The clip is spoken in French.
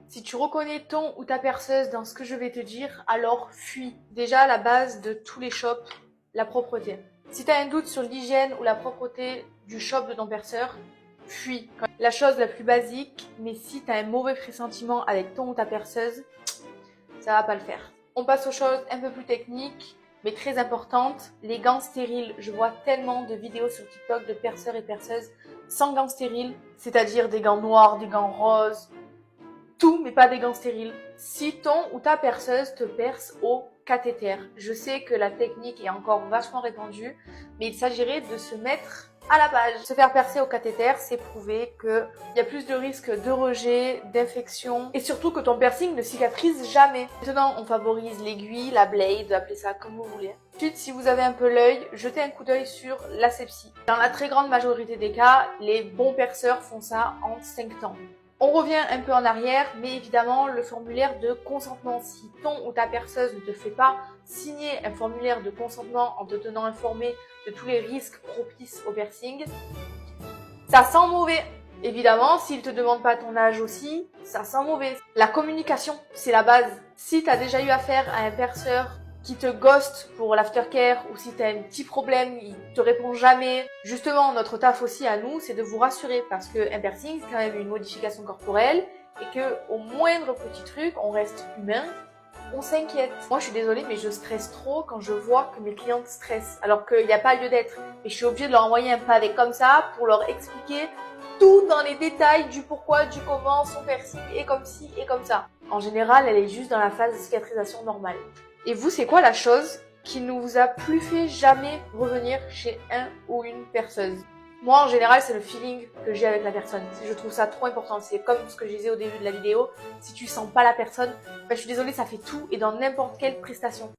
Si tu reconnais ton ou ta perceuse dans ce que je vais te dire, alors fuis. Déjà, la base de tous les shops, la propreté. Si tu as un doute sur l'hygiène ou la propreté du shop de ton perceur, fuis. La chose la plus basique, mais si tu as un mauvais pressentiment avec ton ou ta perceuse, ça va pas le faire. On passe aux choses un peu plus techniques, mais très importantes. Les gants stériles. Je vois tellement de vidéos sur TikTok de perceurs et perceuses sans gants stériles, c'est-à-dire des gants noirs, des gants roses, tout, mais pas des gants stériles. Si ton ou ta perceuse te perce au cathéter, je sais que la technique est encore vachement répandue, mais il s'agirait de se mettre à la page. Se faire percer au cathéter, c'est prouvé qu'il y a plus de risques de rejet, d'infection, et surtout que ton piercing ne cicatrise jamais. Maintenant, on favorise l'aiguille, la blade, appelez ça comme vous voulez. Ensuite, si vous avez un peu l'œil, jetez un coup d'œil sur l'asepsie. Dans la très grande majorité des cas, les bons perceurs font ça en 5 temps. On revient un peu en arrière, mais évidemment, le formulaire de consentement. Si ton ou ta perceuse ne te fait pas signer un formulaire de consentement en te tenant informé de tous les risques propices au piercing, ça sent mauvais. Évidemment, s'il te demande pas ton âge aussi, ça sent mauvais. La communication, c'est la base. Si tu as déjà eu affaire à un perceur qui te ghost pour l'aftercare ou si tu as un petit problème, il te répond jamais. Justement, notre taf aussi à nous, c'est de vous rassurer parce qu'un piercing, c'est quand même une modification corporelle et que au moindre petit truc, on reste humain, on s'inquiète. Moi, je suis désolée, mais je stresse trop quand je vois que mes clientes stressent alors qu'il n'y a pas lieu d'être. Et je suis obligée de leur envoyer un pavé comme ça pour leur expliquer tout dans les détails du pourquoi, du comment, son piercing est comme ci et comme ça. En général, elle est juste dans la phase de cicatrisation normale. Et vous, c'est quoi la chose qui ne vous a plus fait jamais revenir chez un ou une perceuse? Moi, en général, c'est le feeling que j'ai avec la personne. Je trouve ça trop important. C'est comme ce que je disais au début de la vidéo. Si tu sens pas la personne, je suis désolée, ça fait tout et dans n'importe quelle prestation.